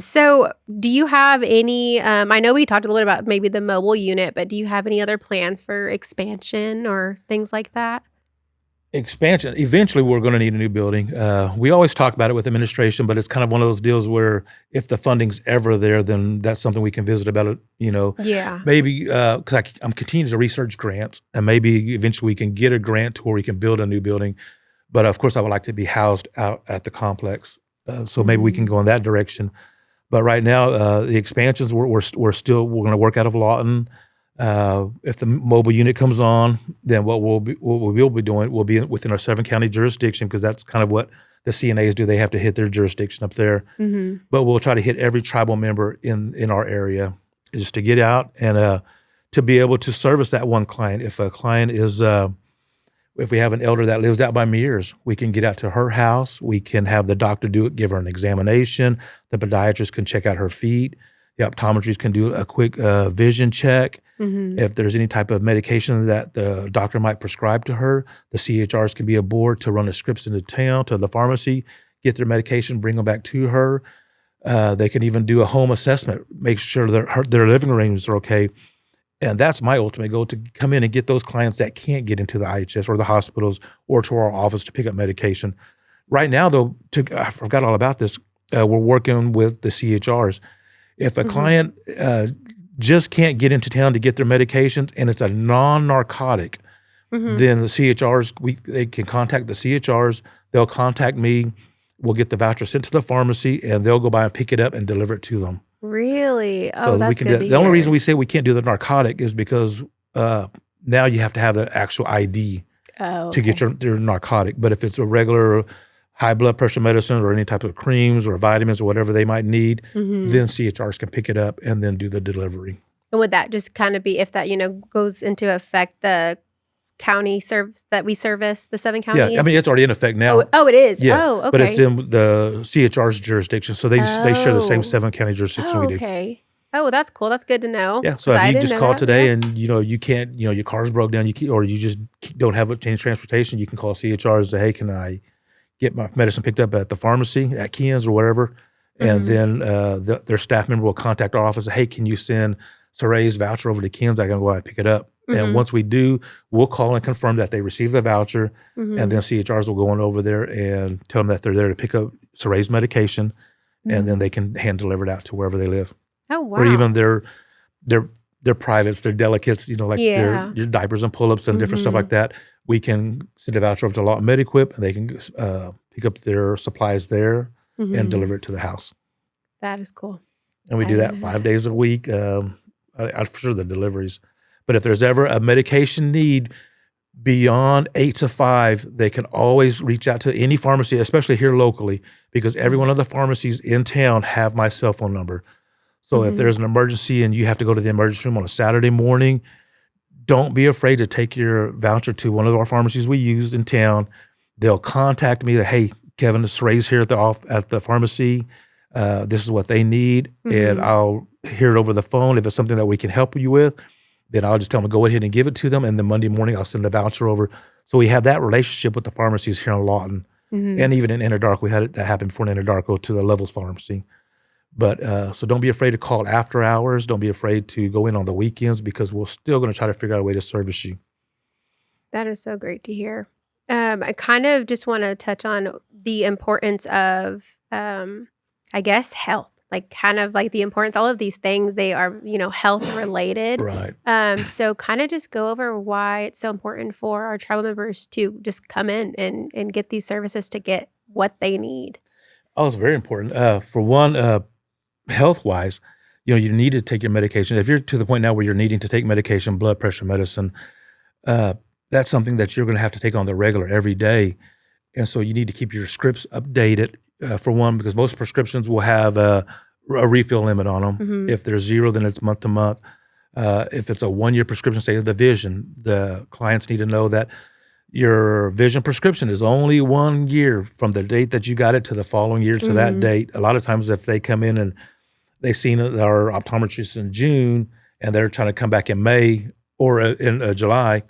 So do you have any, I know we talked a little bit about maybe the mobile unit, but do you have any other plans for expansion or things like that? Expansion. Eventually, we're going to need a new building. We always talk about it with administration, but it's kind of one of those deals where if the funding's ever there, then that's something we can visit about it, Yeah. Maybe, because I'm continuing to research grants, and maybe eventually we can get a grant to where we can build a new building. But of course, I would like to be housed out at the complex. So maybe we can go in that direction. But right now, the expansions, we're going to work out of Lawton. If the mobile unit comes on, then what we'll be doing will be within our 7-county jurisdiction, because that's kind of what the CNAs do. They have to hit their jurisdiction up there. But we'll try to hit every tribal member in our area, just to get out and to be able to service that one client. If a client is, if we have an elder that lives out by Mears, we can get out to her house. We can have the doctor give her an examination. The podiatrist can check out her feet. The optometrist can do a quick vision check. If there's any type of medication that the doctor might prescribe to her, the CHRs can be aboard to run the scripts into town to the pharmacy, get their medication, bring them back to her. They can even do a home assessment, make sure their living arrangements are okay. And that's my ultimate goal, to come in and get those clients that can't get into the IHS or the hospitals or to our office to pick up medication. Right now, though, I forgot all about this. We're working with the CHRs. If a client just can't get into town to get their medications and it's a non-narcotic, then the CHRs, they can contact the CHRs. They'll contact me. We'll get the voucher sent to the pharmacy, and they'll go by and pick it up and deliver it to them. Really? Oh, So that's we can good do to that. The only hear. reason we say we can't do the narcotic is because now you have to have the actual ID to get your narcotic. But if it's a regular high blood pressure medicine or any type of creams or vitamins or whatever they might need, then CHRs can pick it up and then do the delivery. And would that just kind of be if that, goes into effect the county that we service, the 7 counties? Yeah, I mean, it's already in effect now. Oh, it is? Yeah, Oh, okay. but it's in the CHR's jurisdiction, so they share the same Oh. 7 county jurisdiction we do. Okay. Oh, well, that's cool. That's good to know. Yeah, so 'cause I if you didn't just know call that. today Yeah. and you can't, your car's broke down, or you just don't have a change transportation, you can call CHR and say, hey, can I get my medicine picked up at the pharmacy at Keans or whatever, and then their staff member will contact our office and say, hey, can you send Sarae's voucher over to Keans? I can go out and pick it up. And once we do, we'll call and confirm that they received the voucher, and then CHRs will go on over there and tell them that they're there to pick up Sarae's medication, and then they can hand deliver it out to wherever they live. Oh, wow. Or even their privates, their delicates, like Yeah. your diapers and pull-ups and different stuff like that. We can send a voucher over to Lawton MediQuip, and they can pick up their supplies there and deliver it to the house. That is cool. And we do that 5 days a week. I'm for sure the deliveries. But if there's ever a medication need beyond 8 to 5, they can always reach out to any pharmacy, especially here locally, because every one of the pharmacies in town have my cell phone number. So if there's an emergency and you have to go to the emergency room on a Saturday morning, don't be afraid to take your voucher to one of our pharmacies we use in town. They'll contact me that, hey, Kevin, it's Ray's here at the pharmacy. This is what they need, and I'll hear it over the phone. If it's something that we can help you with, then I'll just tell them to go ahead and give it to them, and then Monday morning I'll send the voucher over. So we have that relationship with the pharmacies here in Lawton, and even in Anadarko. We had that happen before in Anadarko to the Levels Pharmacy. But so don't be afraid to call after hours. Don't be afraid to go in on the weekends, because we're still going to try to figure out a way to service you. That is so great to hear. I kind of just want to touch on the importance of, I guess, health. Like kind of like the importance, all of these things, they are, health related. Right. So kind of just go over why it's so important for our tribal members to just come in and get these services to get what they need. Oh, it's very important. For one, health-wise, you need to take your medication. If you're to the point now where you're needing to take medication, blood pressure medicine, that's something that you're going to have to take on the regular every day. And so you need to keep your scripts updated, for one, because most prescriptions will have a refill limit on them. If there's 0, then it's month to month. If it's a 1-year prescription, say the vision, the clients need to know that your vision prescription is only 1 year from the date that you got it to the following year to that date. A lot of times if they come in and they've seen our optometrist in June and they're trying to come back in May or in July,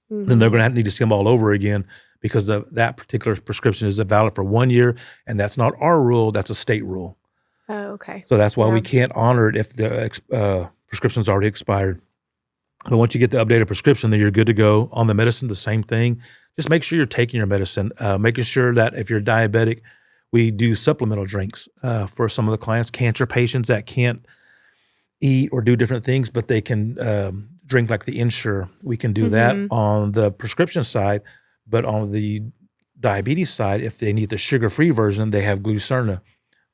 then they're going to need to see them all over again, because that particular prescription is valid for 1 year, and that's not our rule, that's a state rule. Oh, okay. So that's why we can't honor it if the prescription's already expired. But once you get the updated prescription, then you're good to go. On the medicine, the same thing. Just make sure you're taking your medicine, making sure that if you're diabetic, we do supplemental drinks for some of the clients, cancer patients that can't eat or do different things, but they can drink like the Ensure. We can do that on the prescription side. But on the diabetes side, if they need the sugar-free version, they have Glucerna.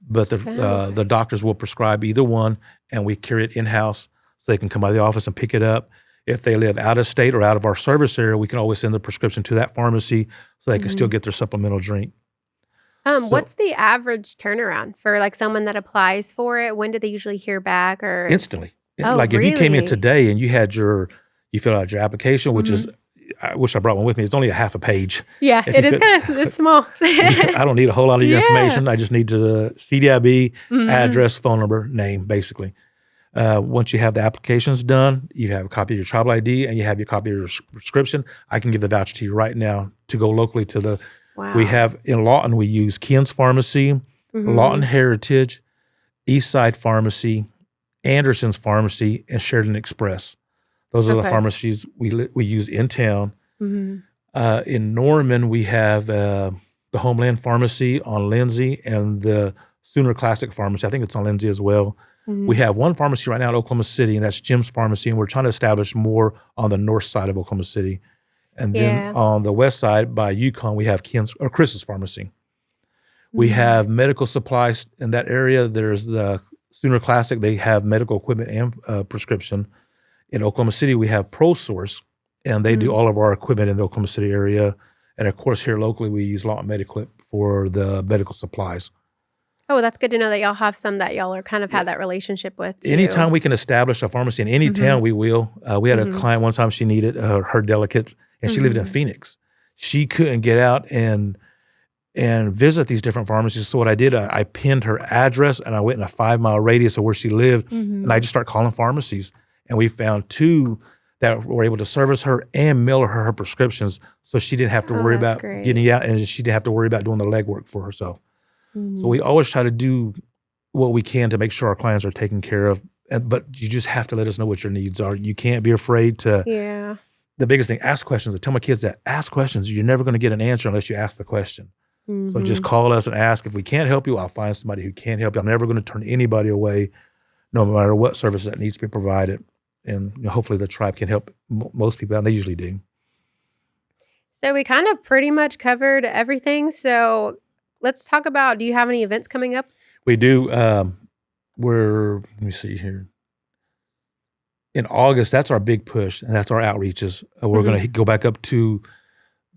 But the doctors will prescribe either one, and we carry it in-house so they can come by the office and pick it up. If they live out of state or out of our service area, we can always send the prescription to that pharmacy so they can still get their supplemental drink. What's the average turnaround for like someone that applies for it? When do they usually hear back? Or Instantly. Oh, like if you came in really? today and you filled out your application, which is, I wish I brought one with me. It's only a half a page. Yeah, If it you is kind of it's small. I don't need a whole lot of your Yeah. information. I just need the CDIB, address, phone number, name, basically. Once you have the applications done, you have a copy of your tribal ID, and you have your copy of your prescription, I can give the voucher to you right now to go locally to the. Wow. We have in Lawton, we use Ken's Pharmacy, Lawton Heritage, Eastside Pharmacy, Anderson's Pharmacy, and Sheridan Express. Those are the pharmacies we use in town. In Norman, we have the the Homeland Pharmacy on Lindsay, and the Sooner Classic Pharmacy. I think it's on Lindsay as well. We have one pharmacy right now in Oklahoma City, and that's Jim's Pharmacy, and we're trying to establish more on the north side of Oklahoma City. And then on the west side by Yukon, we have Chris's Pharmacy. We have medical supplies in that area. There's the Sooner Classic. They have medical equipment and prescription. In Oklahoma City, we have ProSource, and they do all of our equipment in the Oklahoma City area. And, of course, here locally, we use Lawton Mediclip for the medical supplies. Oh, that's good to know that y'all have some that y'all are kind of had that relationship with, too. Anytime we can establish a pharmacy in any town, we will. We had a client one time, she needed her delicates, and she lived in Phoenix. She couldn't get out and visit these different pharmacies. So what I did, I pinned her address, and I went in a 5-mile radius of where she lived, and I just started calling pharmacies. And we found 2 that were able to service her and mail her prescriptions, so she didn't have to worry about getting out, and she didn't have to worry about doing the legwork for herself. So we always try to do what we can to make sure our clients are taken care of, but you just have to let us know what your needs are. You can't be afraid to. Yeah. The biggest thing, ask questions. I tell my kids that ask questions. You're never going to get an answer unless you ask the question. So just call us and ask. If we can't help you, I'll find somebody who can help you. I'm never going to turn anybody away, no matter what service that needs to be provided. And hopefully the tribe can help most people out, and they usually do. So we kind of pretty much covered everything. So let's talk about, do you have any events coming up? We do. Let me see here. In August, that's our big push, and that's our outreaches. We're going to go back up to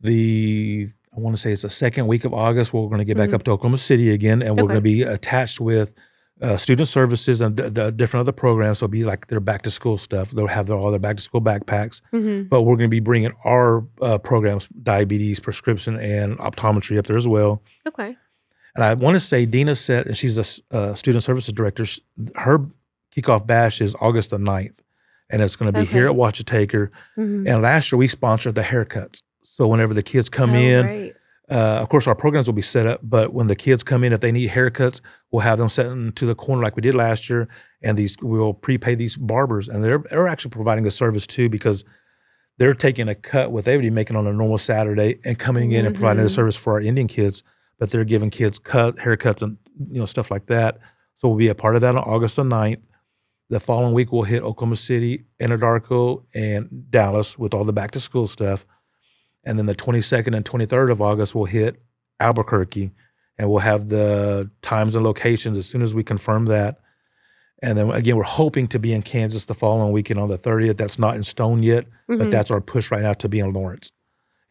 I want to say it's the second week of August. We're going to get back up to Oklahoma City again, and we're going to be attached with student services and the different other programs. So it'll be like their back to school stuff. They'll have all their back to school backpacks, but we're going to be bringing our programs, diabetes, prescription, and optometry up there as well. Okay. And I want to say Dina said, and she's a student services director, her kickoff bash is August the 9th, and it's going to be here at Watchataker. And last year we sponsored the haircuts. So whenever the kids come in, of course our programs will be set up, but when the kids come in, if they need haircuts, we'll have them set into the corner like we did last year, and we'll prepay these barbers. And they're actually providing a service too, because they're taking a cut what they would be making on a normal Saturday and coming in and providing a service for our Indian kids, but they're giving kids haircuts and stuff like that. So we'll be a part of that on August the 9th. The following week we'll hit Oklahoma City, Anadarko, and Dallas with all the back to school stuff. And then the 22nd and 23rd of August, we'll hit Albuquerque, and we'll have the times and locations as soon as we confirm that. And then, again, we're hoping to be in Kansas the following weekend on the 30th. That's not in stone yet, but that's our push right now to be in Lawrence.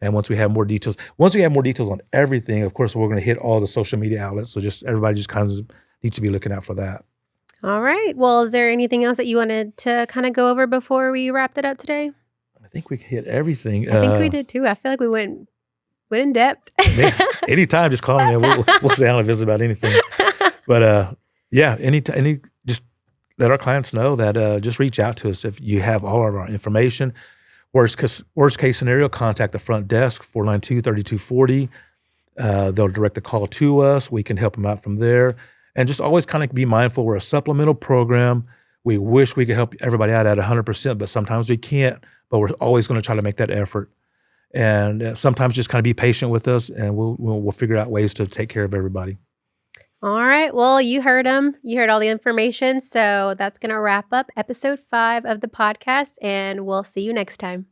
And once we have more details on everything, of course, we're going to hit all the social media outlets. So everybody just kind of needs to be looking out for that. All right. Well, is there anything else that you wanted to kind of go over before we wrapped it up today? I think we hit everything. I think we did too. I feel like we went in depth. Anytime, just call me. We'll say on a visit about anything. But just let our clients know that just reach out to us if you have all of our information. Worst case scenario, contact the front desk, 492-3240. They'll direct the call to us. We can help them out from there. And just always kind of be mindful, we're a supplemental program. We wish we could help everybody out at 100%, but sometimes we can't. But we're always going to try to make that effort. And sometimes just kind of be patient with us, and we'll figure out ways to take care of everybody. All right. Well, you heard them. You heard all the information. So that's going to wrap up episode 5 of the podcast, and we'll see you next time.